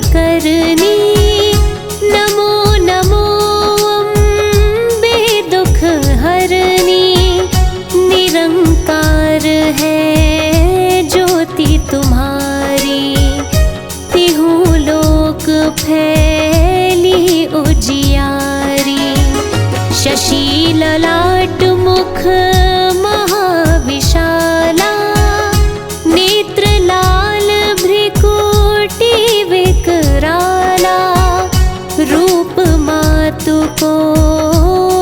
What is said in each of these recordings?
करनी। नमो नमो अम्बे दुख हरनी। निरंकार है ज्योति तुम्हारी, तिहु लोक फैली उजियारी। शशि ललाट मुख महाविशाला, नेत्र लाल भ्रिकुटी विकराला। रूप मातु को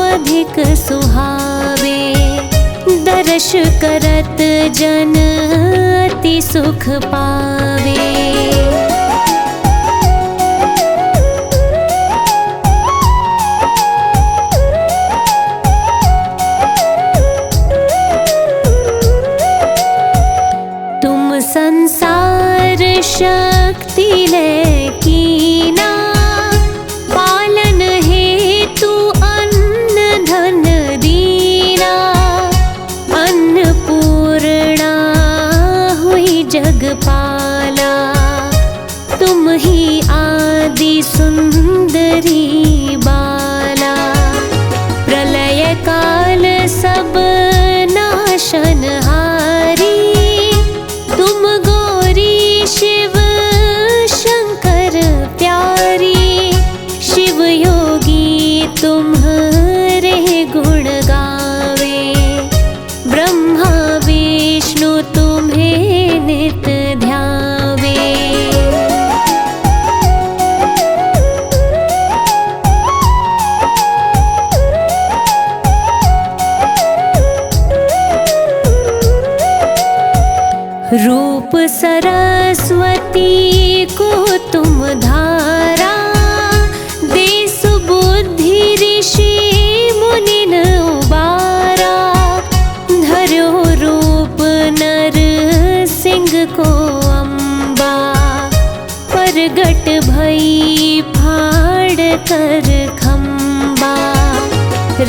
अधिक सुहावे, दर्श करत जन अति सुख पावे। संसार शक्ति लेकीना, पालन हेतु अन्न धन दीना। अन्नपूर्णा हुई जगपाला, तुम ही आदि सुंदरी बाला। प्रलय काल सब नाशनहारी, तुम गौरी शिव शंकर प्यारी। शिव योगी तुम्हारे गुण गावे, ब्रह्मा विष्णु तुम्हें नित ध्यावे। रूप सरस्वती को तुम धारा, देश बुद्धि ऋषि मुनिन उबारा। धरो रूप नर सिंह को अम्बा, प्रगट भई फाड़ कर खम्बा।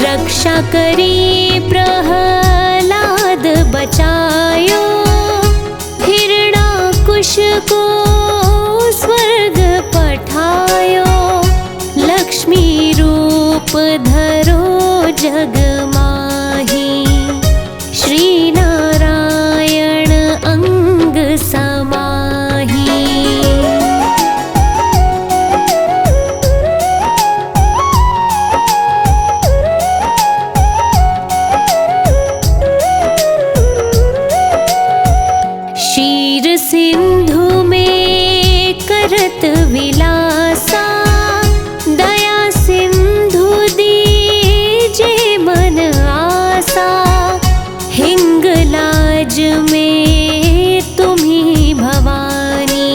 रक्षा करी प्रहलाद बचायो, हिरणाकुश को स्वर्ग पठायो। लक्ष्मी रूप धरो जग माही, श्री नारायण अंग समाही। क्षीर सिंधु में करत विलासा, दया सिंधु दीजे मन आसा। हिंगलाज में तुम्ही भवानी,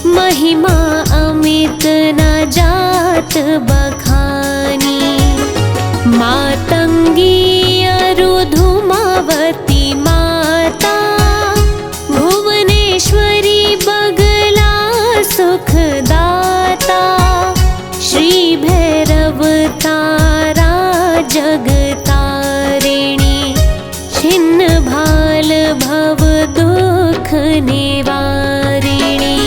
महिमा अमित न जात बखानी। मातंगी अरुधुमावती माता, भुवनेश्वरी बगला सुखदाता। श्री भैरव तारा जगतारिणी, छिन्न भाल भव दुख निवारिणी।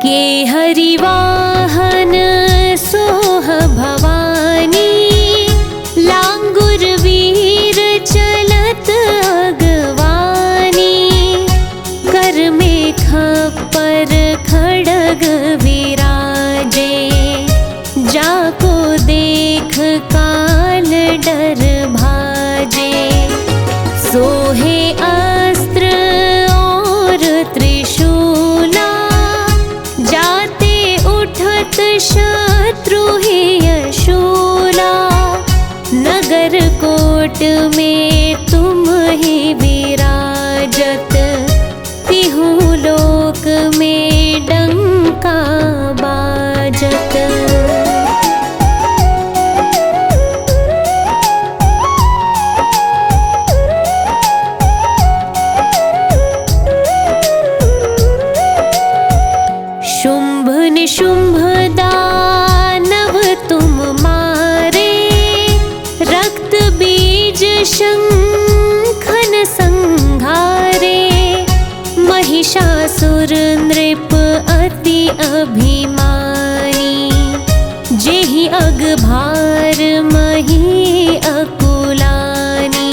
के हरिवाहन सोह भवानी, लांगुर वीर चलत अगवानी। कर में खप्पर खड़ग विराजे, जाको देख काल डर भाजे। सोहे अस्त्र और त्रिशूला, जाते उठत शत्रु ही यशूला। नगर कोट में तुम ही विराजत, तिहु लोक में डंका बाजत। शुंभ निशुंभ दानव तुम मही अगभार मही अकुलानी,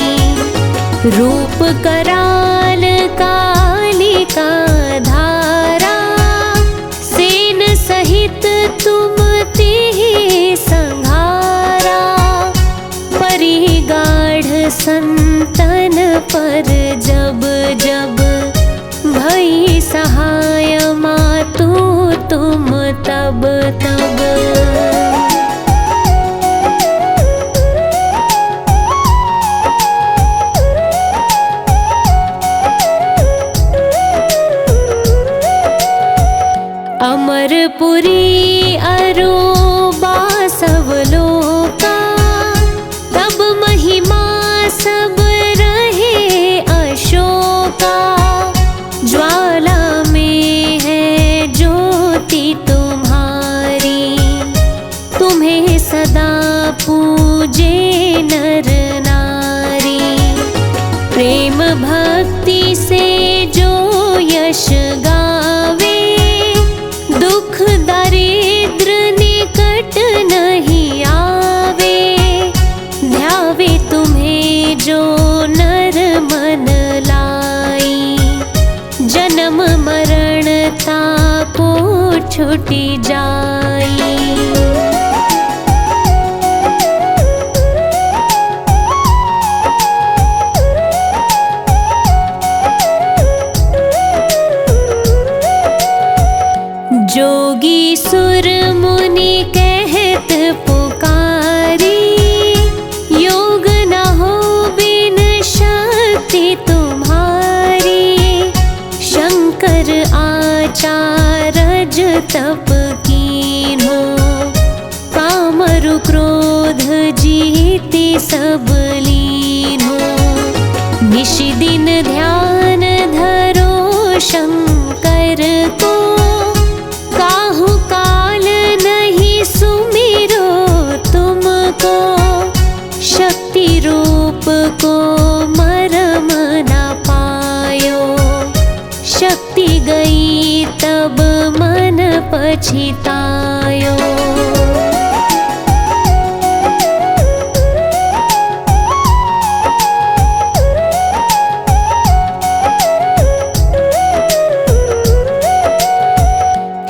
रूप कराल कालिका धारा, सेन सहित तुम तिहि संघारा। परिगाढ़ संतन पर जब जब भई सहाय मातु तुम तब तब। अमरपुरी अरु बासव लोका, तब महिमा सब रहे अशोका। ज्वाला में है ज्योति तुम्हारी, तुम्हें सदा पूजे नर नारी। प्रेम भक्ति से जो यश गावे, दुख दरिद्र निकट नहीं आवे। ध्यावे तुम्हें जो नर मन लाई, जन्म मरण तापो छुटी जाई। जोगी सुर मुनि कहत पुकारी, योग न हो बिन शक्ति तुम्हारी। शंकर आचारज तप कीन्हो, कामरु क्रोध जीति सब लीन्हो। निश दिन ध्यान धरो शंकर को, काहू काल नहीं सुमिरो तुमको। शक्ति रूप को मरम न पायो, शक्ति गई तब मन पछितायो।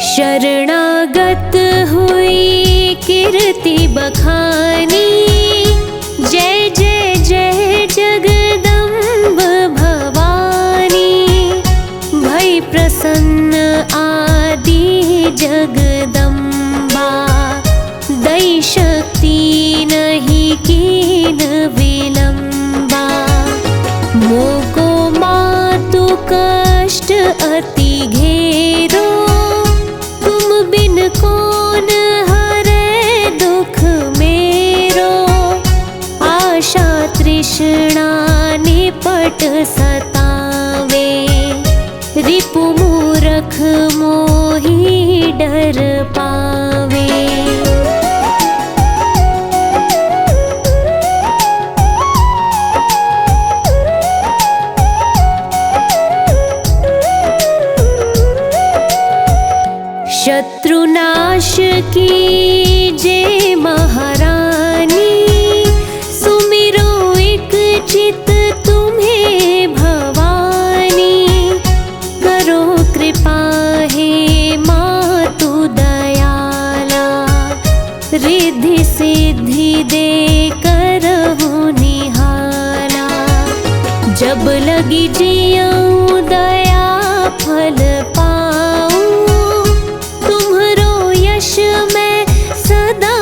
शरणागत हुई कीर्ति बखानी, जय जय जय जगदम्ब भवानी। भई प्रसन्न आदि जगदम्बा, दई शक्ति नहीं कीन विलंबा। मोको मातु कष्ट अति घेरो, बिन कौन हरे दुख मेरो। आशा तृष्णा निपट सतावे, रिपु मूरख मोहि डर पावे। शत्रुनाश की जे महारानी, सुमिरो एक चित तुम्हें भवानी। करो कृपा हे मातु दयाला, रिद्धि सिद्धि दे करहु निहाला। जब लगी जियऊँ दया फल पाऊँ, मैं सदा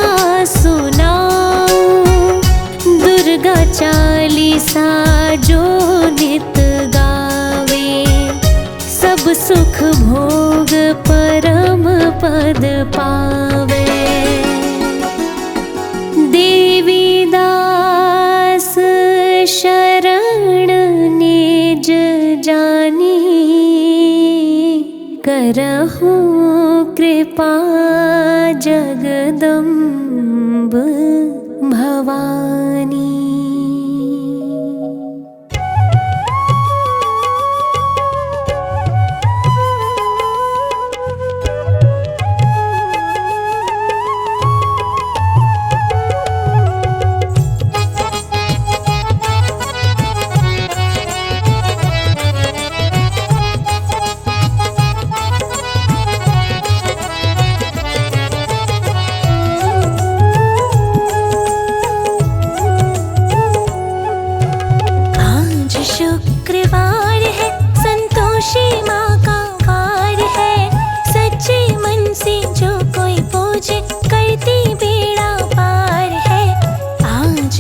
सुनाऊं। दुर्गा चालीसा जो नित गावे, सब सुख भोग परम पद पावे। देवी दास शरण निज जानी, करहु कृपा जगदम्ब भवानी।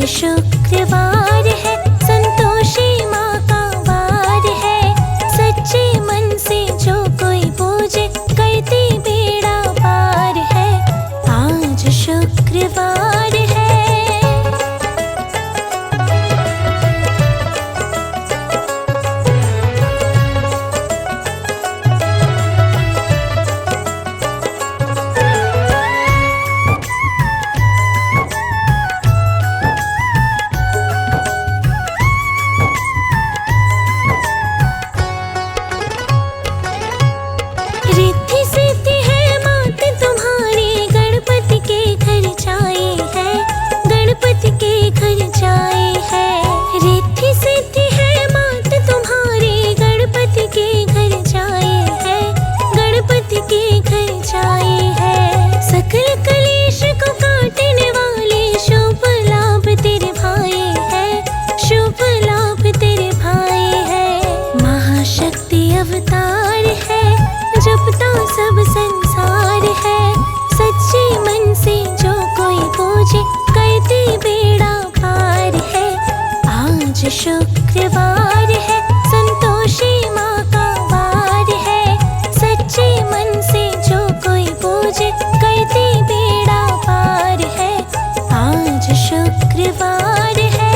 शुक्रवार है, संतोषी माँ का वार है। सच्चे मन से जो कोई पूजे, करती बेड़ा पार है। आज शुक्रवार है। रिद्धि सिद्धि है मात तुम्हारी, गणपति के घर जाए है, गणपति के घर जाए है। रिद्धि सिद्धि है मात तुम्हारी, गणपति के घर जाए है, गणपति के घर जाए है। सकल कलेश को काटने वाले, शुभ लाभ तेरे भाई है, शुभ लाभ तेरे भाई है। महाशक्ति अवतार है, जपता सब संसार है। सच्चे मन से जो कोई पूजे, करती बेड़ा पार है। आज शुक्रवार है, संतोषी माँ का वार है। सच्चे मन से जो कोई पूजे, करती बेड़ा पार है। आज शुक्रवार है।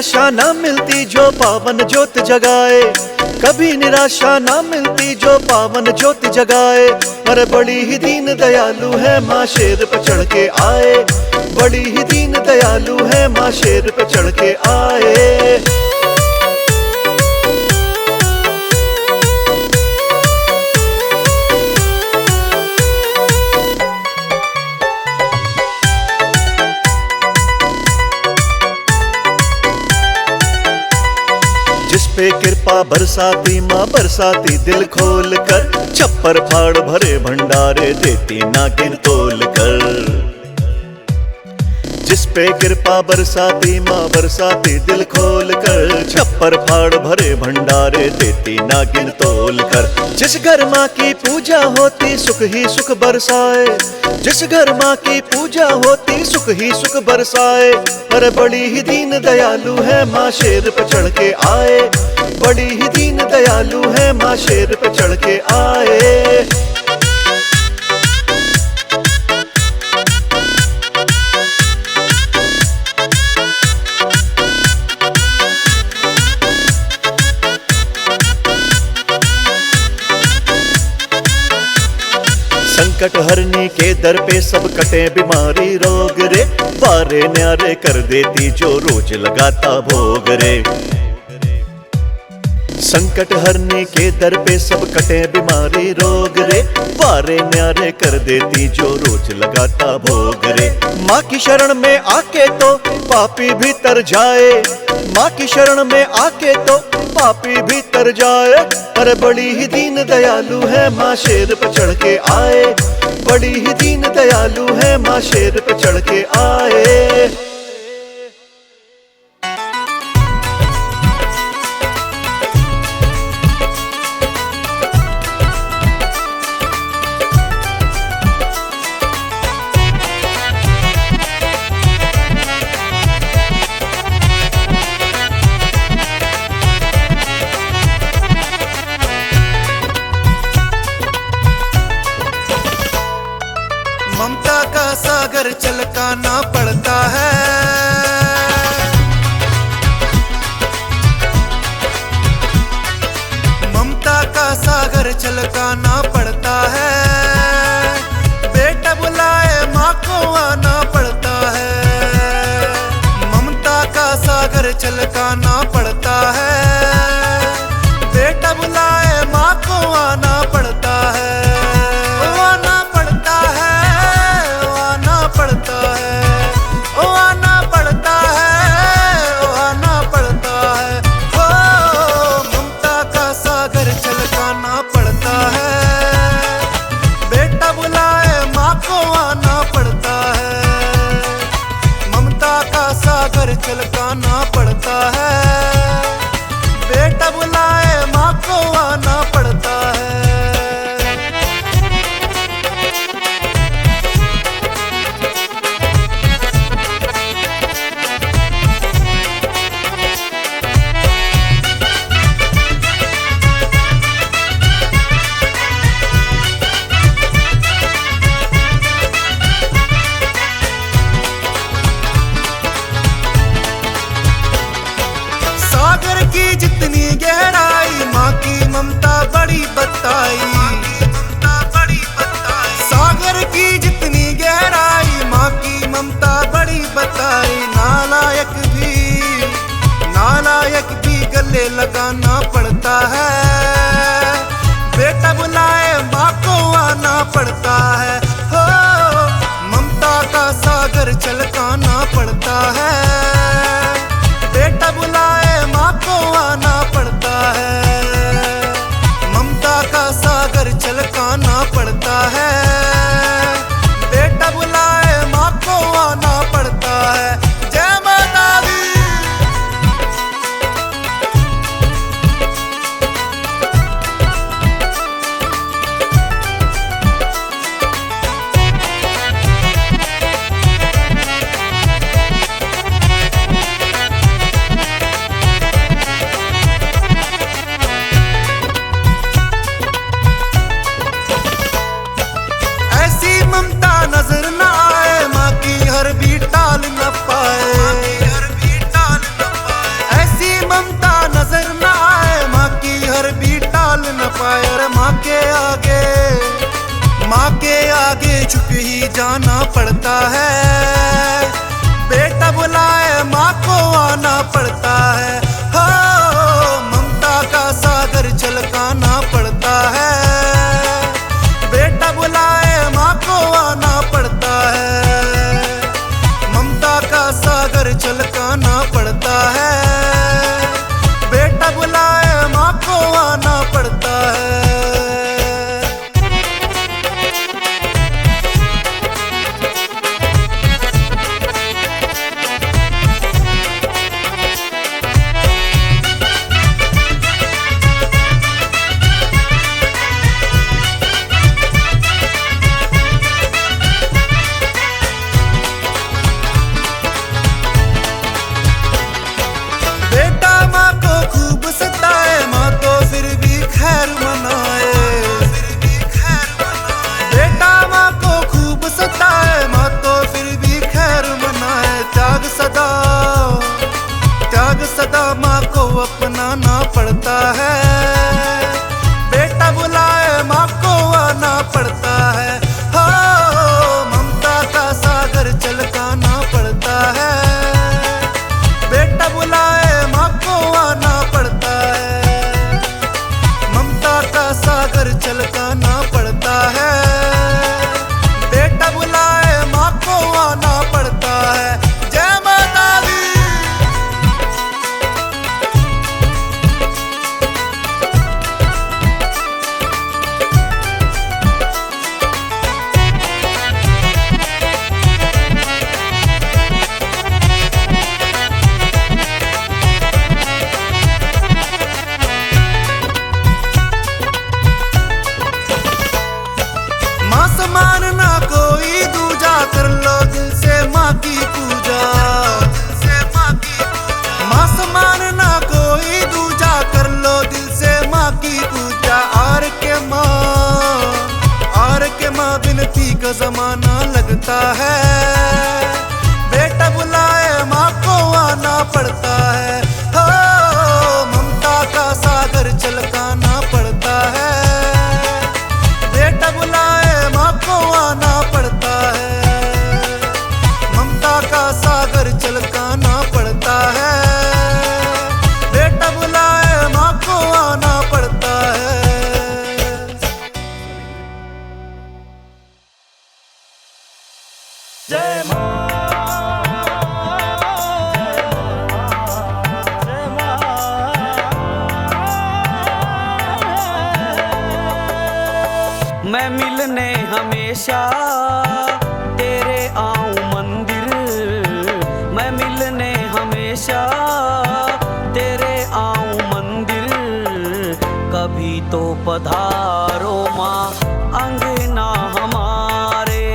निराशा ना मिलती जो पावन ज्योत जगाए, कभी निराशा ना मिलती जो पावन ज्योत जगाए। अरे बड़ी ही दीन दयालु है माँ शेर पे चढ़ के आए, बड़ी ही दीन दयालु है माँ शेर पे चढ़ के आए। जिस पे कृपा बरसाती माँ बरसाती दिल खोल कर, छप्पर फाड़ भरे भंडारे देती नागिन तोल कर। जिस पे कृपा बरसाती माँ बरसाती दिल खोल कर, छप्पर फाड़ भरे भंडारे देती नागिन तोल कर। जिस घर माँ की पूजा होती सुख ही सुख बरसाए, जिस घर माँ की पूजा होती सुख ही सुख बरसाए। अरे बड़ी ही दीन दयालु है माँ शेर पे चढ़ के आए, बड़ी ही दीन दयालु है माँ शेर पे चढ़ के आए। संकट हरनी के दर पे सब कटे बीमारी रोग रे, बारे न्यारे कर देती जो रोज लगाता भोग रे। संकट हरनी के दर पे सब कटे बीमारी रोग रे, बारे न्यारे कर देती जो रोज लगाता भोग रे। माँ की शरण में आके तो पापी भी तर जाए, माँ की शरण में आके तो पापी भी तर जाए। अरे बड़ी ही दीन दयालु है माँ शेर पे चढ़ के आए, बड़ी ही दीन दयालु है माँ शेर पे चढ़ के आए। ममता का सागर छलकाना पड़ता है, ममता का सागर छलकाना पड़ता है। बेटा बुलाए माँ को आना पड़ता है, ममता का सागर छलकाना पड़ता है। बेटा बुलाए माँ को आना पड़ता है, छलकाना पड़ता है। बेटा बुलाए माँ को आना पड़ता है। जाना पड़ता है, बेटा बुलाए माँ को आना पड़ता है। हो ममता का सागर छलकाना पड़ता है, बेटा बुलाए माँ को आना पड़ता है। ममता का सागर छलकाना पड़ता है, बेटा बुलाए माँ को आना पड़ता है। बेटा माँ को खूब सताए, माँ तो फिर भी खैर मनाए। बेटा माँ को खूब सताए, माँ तो फिर भी खैर मनाए। त्याग सदा माँ को अपनाना पड़ता है, बेटा बुलाए माँ को आना पड़ता है। हो ममता का सागर छलकाना पड़ता है, बेटा बुलाए माँ को आना पड़ता है। ममता का सागर छलकाना पड़ता है, बेटा बुलाए माँ को आना पड़ता है। जय माता दी। माँ समान ना कोई दूजा, कर लो दिल से माँ की पूजा। माँ समान ना कोई दूजा, कर लो दिल से माँ की पूजा। आर के माँ बिनती का जमाना लगता है, बेटा बुलाए माँ को आना पड़ता है। हो ममता का सागर छलकाना पड़ता है, बेटा बुलाए माँ को आना पड़ता है। ममता का सागर छलकाना पड़ता है, बेटा बुलाए माँ को आना पड़ता है। जय माँ, जय माँ। मैं मिलने हमेशा तेरे आऊं मंदिर, मैं मिलने हमेशा तेरे आऊं मंदिर। कभी तो पधारो माँ अंगना हमारे,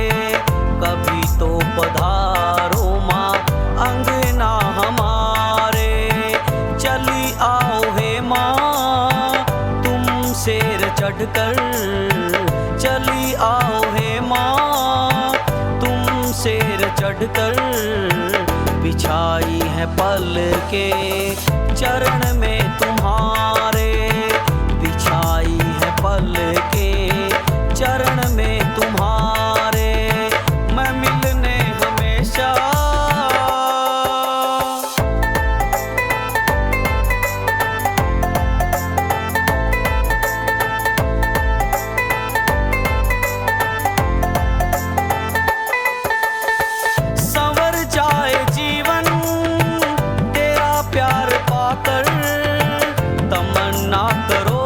कभी तो पधारो माँ अंगना हमारे। चली आओ हे माँ तुम शेर चढ़कर, चली आओ हे माँ तुम शेर चढ़कर। बिछाई है पल के चरण में तुम्हारे, बिछाई है पल के चरण में तुम्हारे। मैं मिलने हमेशा संवर जाए जीवन तेरा प्यार पाकर। तमन्ना करो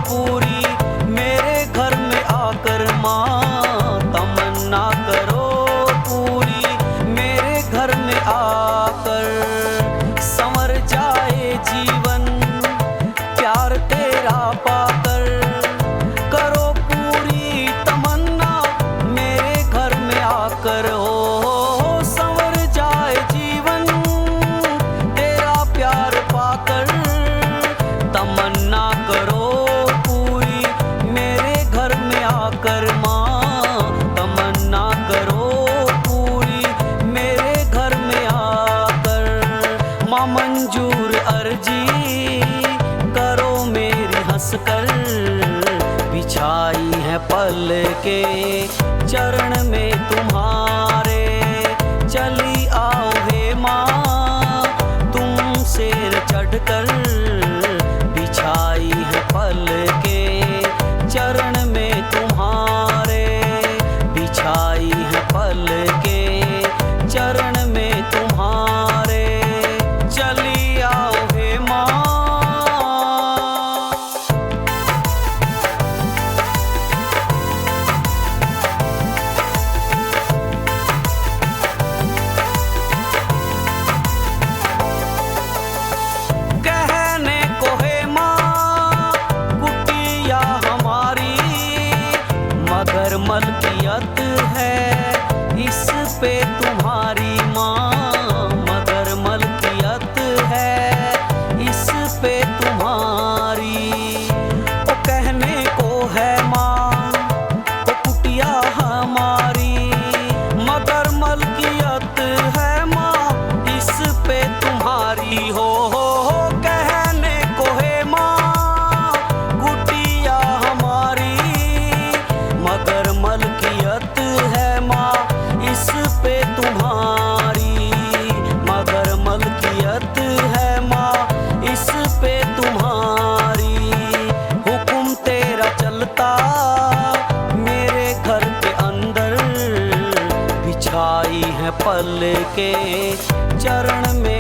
पूरी मेरे घर में आकर माँ, तमन्ना करो पूरी मेरे घर में आकर। संवर जाए जीवन प्यार तेरा पाकर, करो पूरी तमन्ना मेरे घर में आकर। हो संवर जाए जीवन तेरा प्यार पाकर। तमन्ना करो पूरी मेरे घर में आकर माँ, तमन्ना करो पूरी मेरे घर में आकर। माँ मंजूर अर्जी करो मेरी हंसकर। बिछाई है पल के चरण में तुम्हारे, पल के चरण में